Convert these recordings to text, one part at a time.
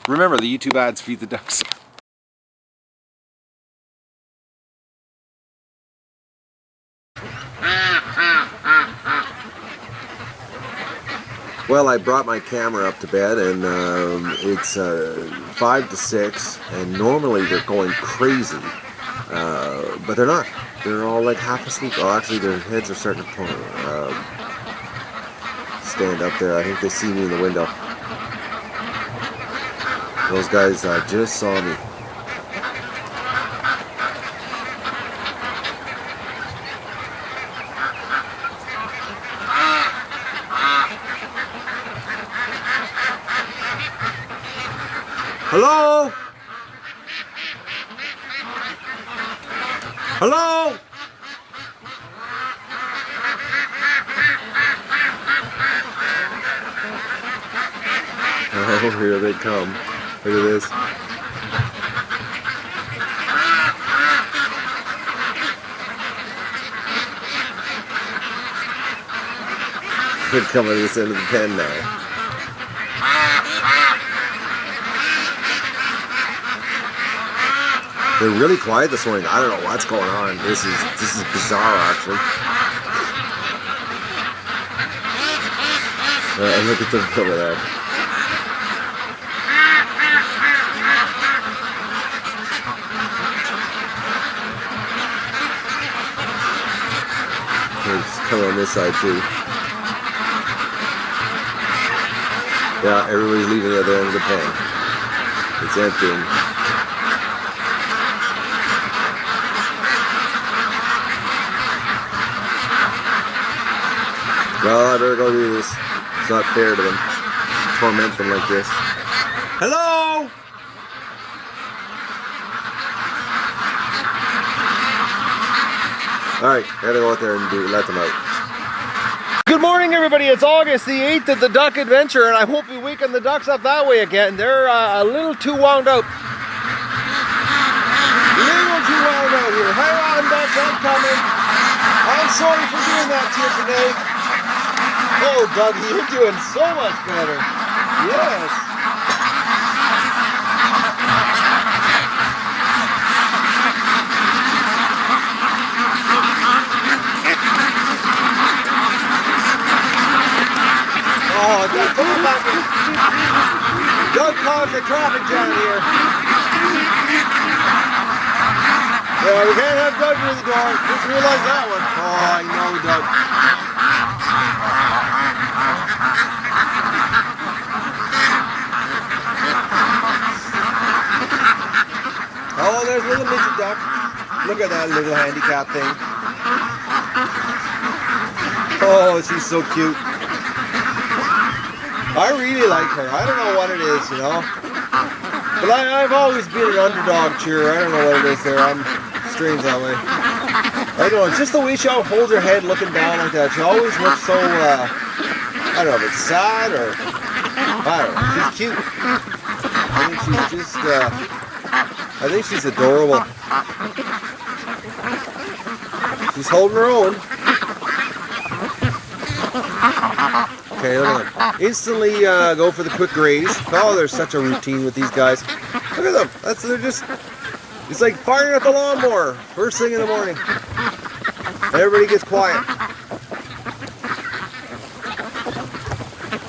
Remember, the YouTube ads feed the ducks. Well, I brought my camera up to bed, and it's 5 to 6, and normally they're going crazy, but they're not. They're all like half asleep. Oh, actually, their heads are starting to stand up there. I think they see me in the window. Those guys just saw me. Hello? Hello? Oh, here they come. Look at this. They're coming to this end of the pen now. They're really quiet this morning. I don't know what's going on. This is bizarre, actually. Look at them over there. It's coming on this side too. Yeah, everybody's leaving the other end of the pen. It's emptying. Well, I better go do this. It's not fair to them. Torment them like this. Hello? Alright, gotta go out there and let them out. Good morning, everybody. It's August the 8th at the Duck Adventure, and I won't be waking the ducks up that way again. They're a little too wound out. Here. Hi, on, ducks, I'm coming. I'm sorry for doing that to you today. Oh, Dougie, you're doing so much better. Yes. Oh, Doug caused a traffic jam here. Yeah, we can't have Doug near the door. Just realized that one. Oh, I know, Doug. Oh, there's little midget duck. Look at that little handicap thing. Oh, she's so cute. I really like her. I don't know what it is, you know. But I've always been an underdog cheerer. I don't know what it is there. I'm strange that way. I don't know. It's just the way she holds her head looking down like that. She always looks so, I don't know if it's sad or, I don't know. She's cute. I think she's just, I think she's adorable. She's holding her own. Okay, look at them. Instantly go for the quick graze. Oh, there's such a routine with these guys. Look at them. They're just, it's like firing at the lawnmower first thing in the morning. Everybody gets quiet.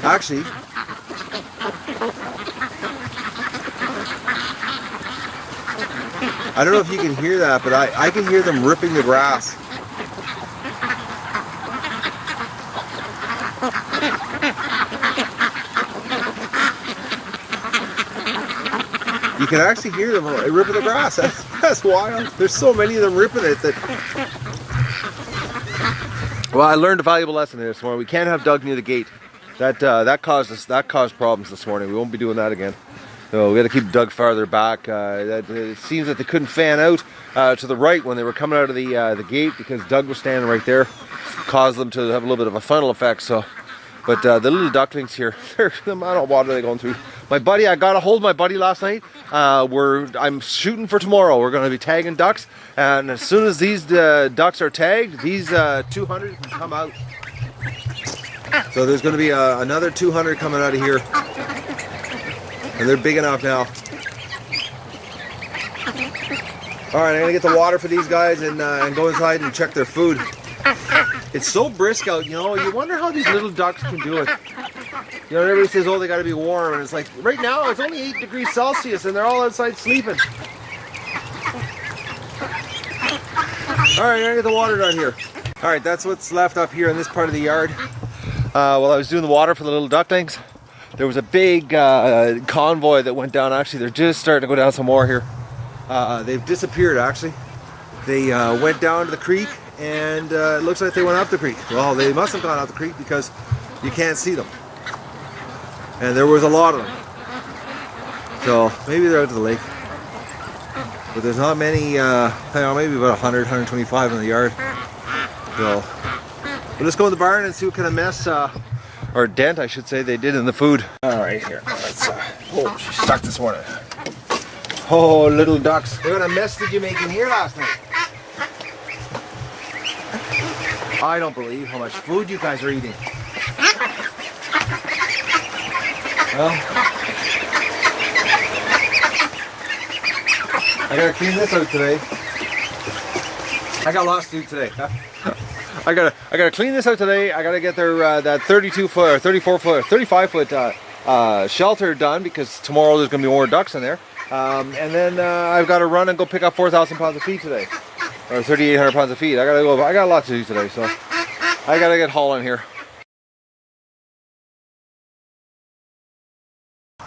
Actually, I don't know if you can hear that, but I can hear them ripping the grass. You can actually hear them ripping the grass. That's wild. There's so many of them ripping it that. Well, I learned a valuable lesson here this morning. We can't have Doug near the gate. That caused problems this morning. We won't be doing that again. So we got to keep Doug farther back. It seems that they couldn't fan out to the right when they were coming out of the gate because Doug was standing right there, caused them to have a little bit of a funnel effect. So, but the little ducklings here, the amount of water they're going through. My buddy, I got a hold of my buddy last night. I'm shooting for tomorrow. We're going to be tagging ducks, and as soon as these ducks are tagged, these 200 can come out. So there's going to be another 200 coming out of here. And they're big enough now. Alright, I'm gonna get the water for these guys and go inside and check their food. It's so brisk out, you know, you wonder how these little ducks can do it. You know, everybody says, oh, they gotta be warm, and it's like, right now it's only 8 degrees Celsius and they're all outside sleeping. Alright, I'm gonna get the water down here. Alright, that's what's left up here in this part of the yard. While I was doing the water for the little ducklings, there was a big convoy that went down. Actually, they're just starting to go down some more here. They've disappeared, actually. They went down to the creek, and it looks like they went up the creek. Well, they must have gone up the creek because you can't see them. And there was a lot of them. So maybe they're out to the lake. But there's not many, maybe about 100, 125 in the yard. So we'll just go in the barn and see what kind of mess, or dent I should say, they did in the food. Alright, here. Let's, oh, she's stuck this morning. Oh, little ducks. What kind of mess did you make in here last night? I don't believe how much food you guys are eating. Well, I gotta clean this out today. I got lots to do today. I gotta clean this out today. I gotta get their that 32 foot or 34 foot, 35 foot shelter done because tomorrow there's gonna be more ducks in there. And then I've got to run and go pick up 4,000 pounds of feed today, or 3,800 pounds of feed. I got a lot to do today, so I gotta get hauling here.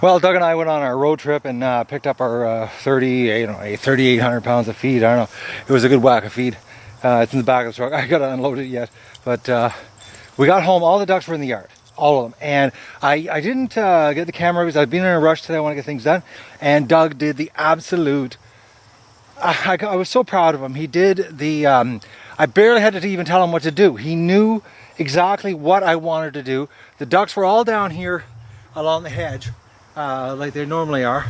Well, Doug and I went on our road trip and picked up our 3,800 pounds of feed. I don't know. It was a good whack of feed. It's in the back of the truck. I gotta unload it yet, but we got home. All the ducks were in the yard. All of them. And I didn't get the camera because I've been in a rush today. I want to get things done. And Doug did the absolute... I was so proud of him. He did the... I barely had to even tell him what to do. He knew exactly what I wanted to do. The ducks were all down here along the hedge, like they normally are.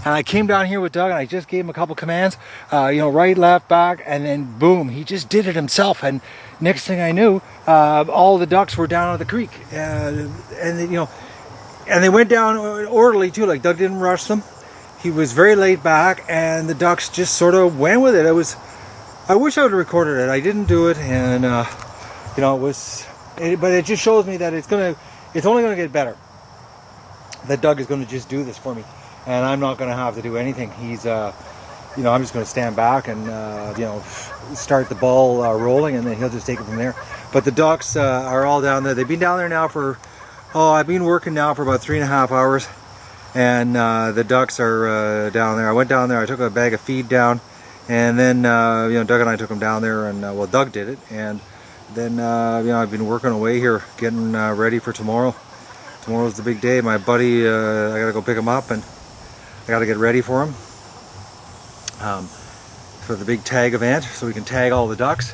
And I came down here with Doug and I just gave him a couple commands, you know, right, left, back, and then boom, he just did it himself. And next thing I knew, all the ducks were down at the creek, and you know, and they went down orderly too. Like Doug didn't rush them. He was very laid back, and the ducks just sort of went with it. I wish I would have recorded it. I didn't do it, and you know, but it just shows me that it's only gonna get better. That Doug is going to just do this for me, and I'm not going to have to do anything. He's, you know, I'm just going to stand back and, you know, start the ball rolling, and then he'll just take it from there. But the ducks are all down there. They've been down there now for, I've been working now for about 3.5 hours, and the ducks are down there. I went down there, I took a bag of feed down, and then, you know, Doug and I took them down there, and, well, Doug did it, and then, you know, I've been working away here, getting ready for tomorrow. Tomorrow's the big day. My buddy, I gotta go pick him up, and I gotta get ready for him for the big tag event, so we can tag all the ducks,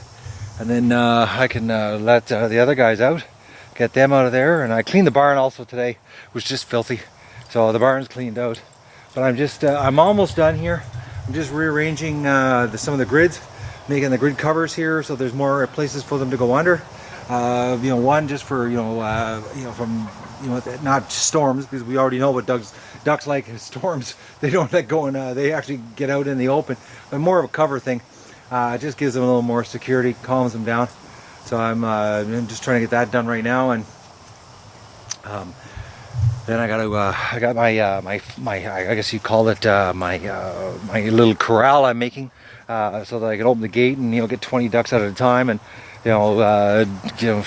and then I can let the other guys out, get them out of there. And I cleaned the barn also today. It was just filthy, so the barn's cleaned out. But I'm just I'm almost done here. I'm just rearranging some of the grids, making the grid covers here so there's more places for them to go under. You know, one just for you know from not storms, because we already know what ducks like is storms. They don't let go, and they actually get out in the open. But more of a cover thing. It just gives them a little more security, calms them down. So I'm just trying to get that done right now, and then I got my I guess you call it my little corral I'm making, so that I can open the gate and, you know, get 20 ducks at a time, and you know,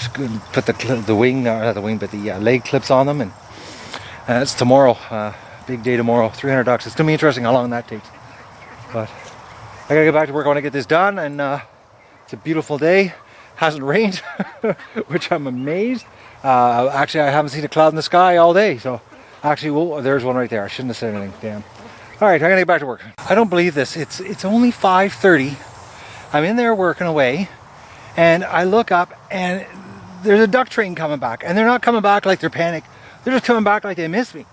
put the wing, not the wing, but the leg clips on them, and it's tomorrow, big day tomorrow, 300 ducks. It's gonna be interesting how long that takes, but I gotta get back to work. I want to get this done, and it's a beautiful day. Hasn't rained, which I'm amazed. Actually, I haven't seen a cloud in the sky all day, so actually, well, there's one right there. I shouldn't have said anything. Damn. All right, I'm gonna get back to work. I don't believe this. It's only 5:30. I'm in there working away. And I look up, and there's a duck train coming back. And they're not coming back like they're panicked. They're just coming back like they missed me.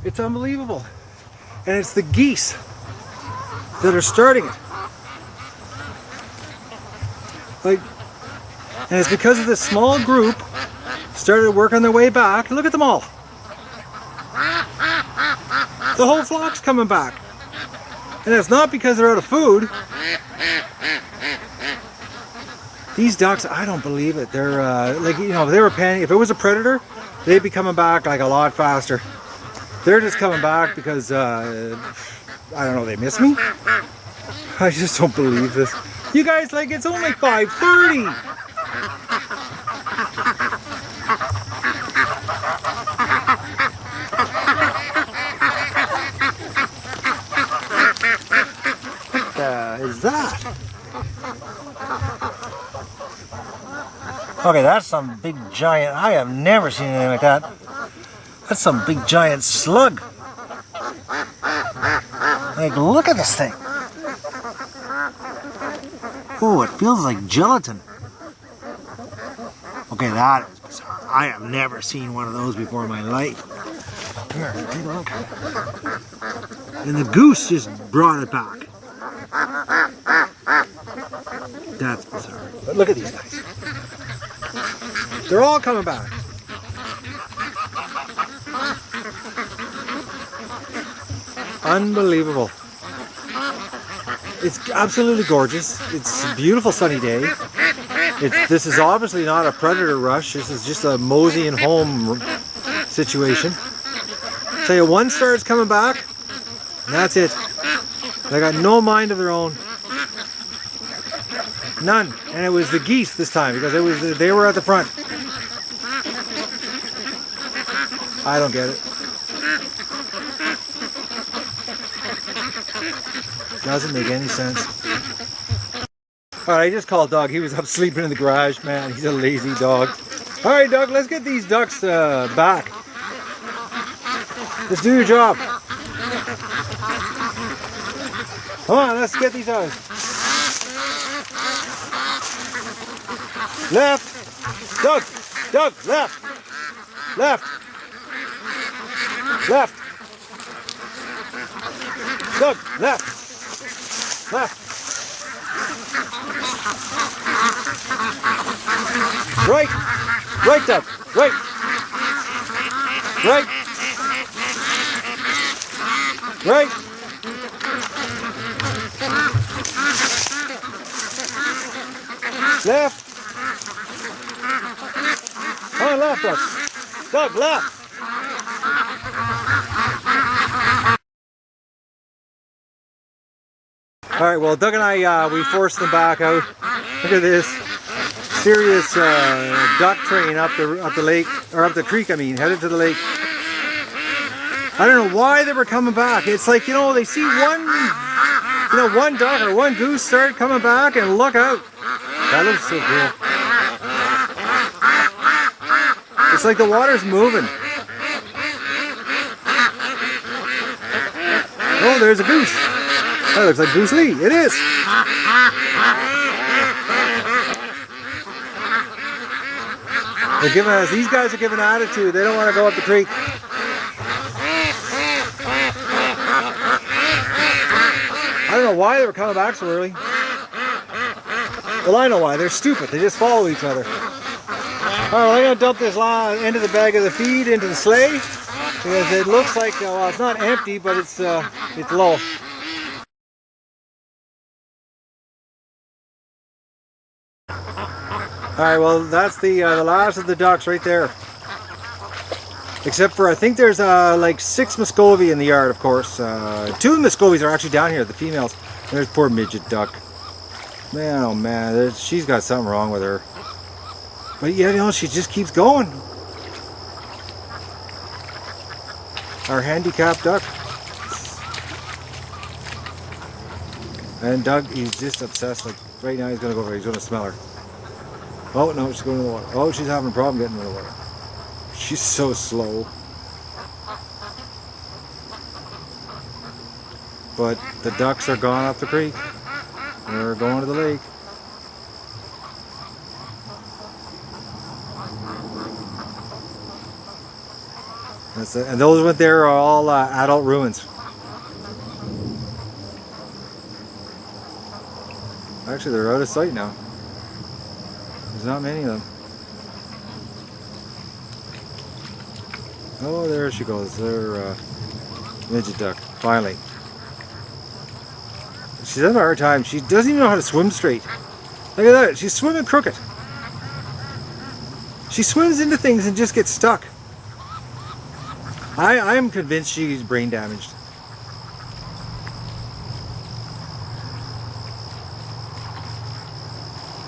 It's unbelievable. And it's the geese that are starting it. Like, and it's because of this small group started working their way back. Look at them all. The whole flock's coming back. And it's not because they're out of food. These ducks, I don't believe it. They're like, you know, if they were if it was a predator, they'd be coming back like a lot faster. They're just coming back because, I don't know, they miss me? I just don't believe this. You guys, like, it's only 5:30. What the is that? Okay, that's some big giant, I have never seen anything like that. That's some big giant slug. Like, look at this thing. Oh, it feels like gelatin. Okay, that is bizarre. I have never seen one of those before in my life. Come here, take a look. And the goose just brought it back. That's bizarre. But look at these guys. They're all coming back. Unbelievable. It's absolutely gorgeous. It's a beautiful sunny day. This is obviously not a predator rush. This is just a moseying home situation. Tell you, one starts coming back, and that's it. They got no mind of their own. None. And it was the geese this time because they were at the front. I don't get it. Doesn't make any sense. Alright, I just called Doug. He was up sleeping in the garage, man. He's a lazy dog. Alright, Doug, let's get these ducks back. Let's do your job. Come on, let's get these out. Left. Doug, left. Left. Left. Doug, left. Left. Right. Right, Doug. Right. Right. Right. Left. On left, Doug. Doug, left. Alright, well, Doug and I, we forced them back out. Look at this serious duck train up the lake, or up the creek, I mean, headed to the lake. I don't know why they were coming back. It's like, you know, they see one duck or one goose start coming back and look out. That looks so cool. It's like the water's moving. Oh, there's a goose. That looks like Goose Lee. It is. They're giving us, these guys are giving attitude. They don't want to go up the creek. I don't know why they were coming back so early. Well, I know why. They're stupid. They just follow each other. Alright, well, I'm going to dump this end of the bag of the feed into the sleigh because it looks like, well, it's not empty, but it's low. Alright, well, that's the last of the ducks right there. Except for, I think there's like 6 Muscovy in the yard, of course. 2 of the Muscovies are actually down here, the females. And there's poor midget duck. Man, oh man, she's got something wrong with her. But yeah, you know, she just keeps going. Our handicapped duck. And Doug, he's just obsessed. Like, right now he's going to go over, he's going to smell her. Oh, no, she's going to the water. Oh, she's having a problem getting in the water. She's so slow. But the ducks are gone up the creek. They're going to the lake. That's it. And those went there are all adult ruins. Actually, they're out of sight now. There's not many of them. Oh, there she goes. They're Midget duck, finally. She's having a hard time. She doesn't even know how to swim straight. Look at that, she's swimming crooked. She swims into things and just gets stuck. I am convinced she's brain damaged.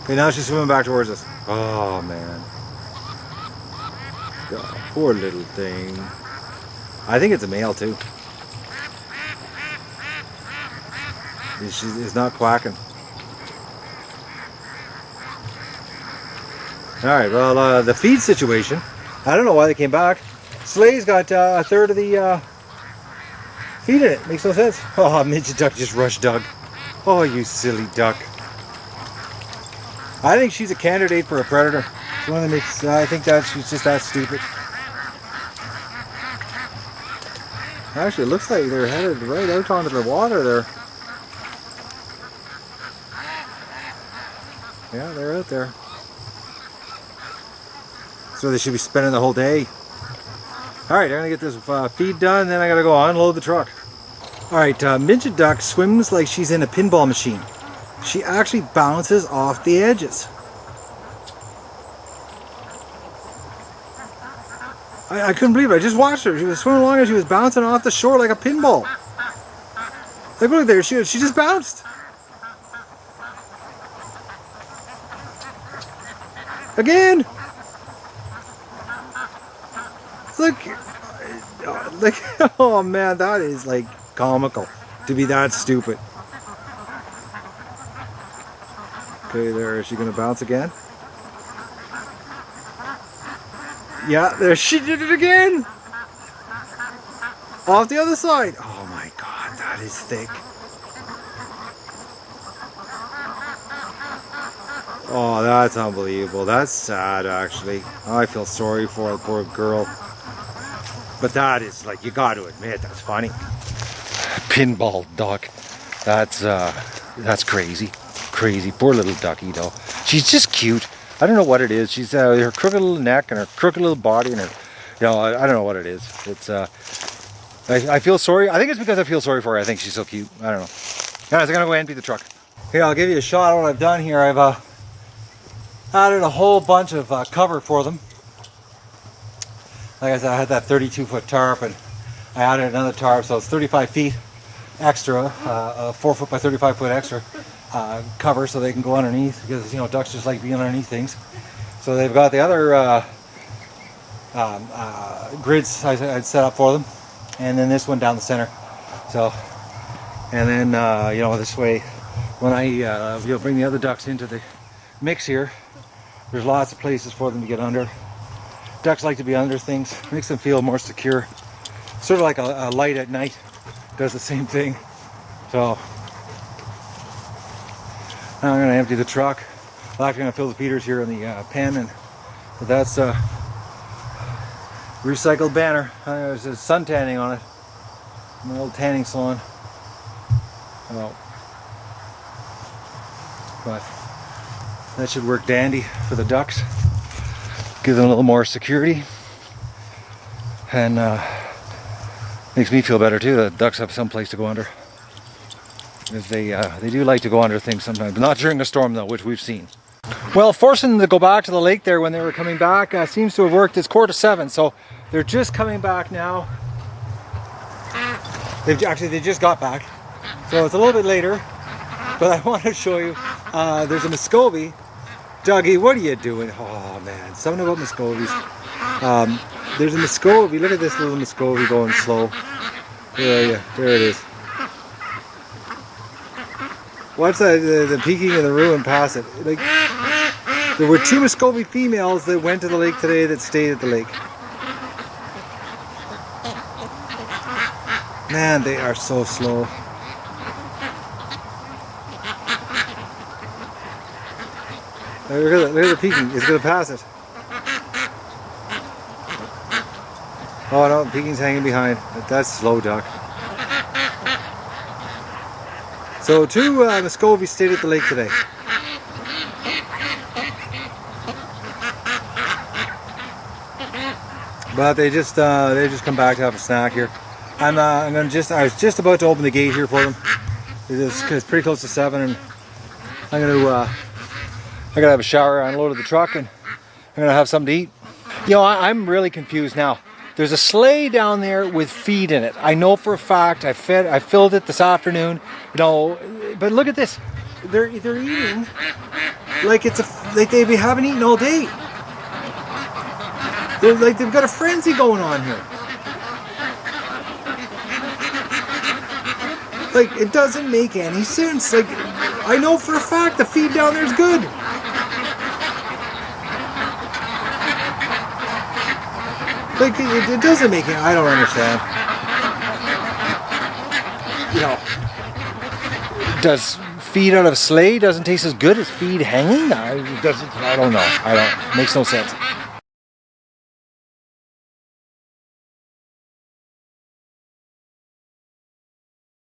Okay, now she's swimming back towards us. Oh man. God, poor little thing. I think it's a male too. It's not quacking. Alright, well, the feed situation, I don't know why they came back. Sleigh's got a third of the feed in it. Makes no sense. Oh, midget duck just rushed Doug. Oh, you silly duck. I think she's a candidate for a predator. It's one that makes, I think that she's just that stupid. Actually, it looks like they're headed right out onto the water there. Yeah, they're out there. So they should be spending the whole day. Alright, I'm going to get this feed done, then I got to go unload the truck. Alright, midget duck swims like she's in a pinball machine. She actually bounces off the edges. I couldn't believe it. I just watched her. She was swimming along and she was bouncing off the shore like a pinball. Like, look there, she just bounced. Again! Like, oh man, that is like comical to be that stupid. Okay, there, is she gonna bounce again? Yeah, there, she did it again! Off the other side. Oh my god, that is thick. Oh, that's unbelievable. That's sad, actually. I feel sorry for the poor girl. But that is, like, you got to admit, that's funny. Pinball duck. That's crazy. Crazy. Poor little ducky, though. She's just cute. I don't know what it is. She's her crooked little neck and her crooked little body and her, you know, I don't know what it is. It's I feel sorry. I think it's because I feel sorry for her. I think she's so cute. I don't know. Guys, I'm gonna go empty the truck. Here, I'll give you a shot of what I've done here. I've added a whole bunch of cover for them. Like I said, I had that 32-foot tarp and I added another tarp, so it's 35 feet extra, 4-foot by 35-foot extra cover so they can go underneath, because, you know, ducks just like being underneath things. So they've got the other grids I'd set up for them, and then this one down the center. So, and then, you know, this way, when I bring the other ducks into the mix here, there's lots of places for them to get under. Ducks like to be under things, makes them feel more secure. Sort of like a light at night does the same thing. So now I'm going to empty the truck. I'm actually going to fill the feeders here in the pen, but that's a recycled banner. There's sun tanning on it, an old tanning salon. Oh. But that should work dandy for the ducks. Give them a little more security, and makes me feel better too. The ducks have some place to go under. If they do like to go under things sometimes, but not during a storm though, which we've seen. Well, forcing them to go back to the lake there when they were coming back seems to have worked. It's 6:45, so they're just coming back now. They just got back, so it's a little bit later. But I want to show you. There's a Muscovy. Dougie, what are you doing? Oh man, something about Muscovies. There's a Muscovy. Look at this little Muscovy going slow. Where are you? There it is. Watch that, the peeking in the ruin past it. Like, there were 2 Muscovy females that went to the lake today that stayed at the lake. Man, they are so slow. Look at the peeking. It's going to pass it. Oh no, peeking's hanging behind. That's slow duck. So 2 Muscovies stayed at the lake today. But they just come back to have a snack here. I'm gonna I was just about to open the gate here for them. It's pretty close to 7, and I gotta have a shower, unloaded the truck, and I'm gonna have something to eat. You know, I'm really confused now. There's a sleigh down there with feed in it. I know for a fact. I filled it this afternoon. You know, but look at this. They're eating like they haven't eaten all day. They've got a frenzy going on here. Like, it doesn't make any sense. Like, I know for a fact the feed down there is good. Like, it doesn't make it. I don't understand. You know, does feed out of sleigh doesn't taste as good as feed hanging? I don't know. Makes no sense.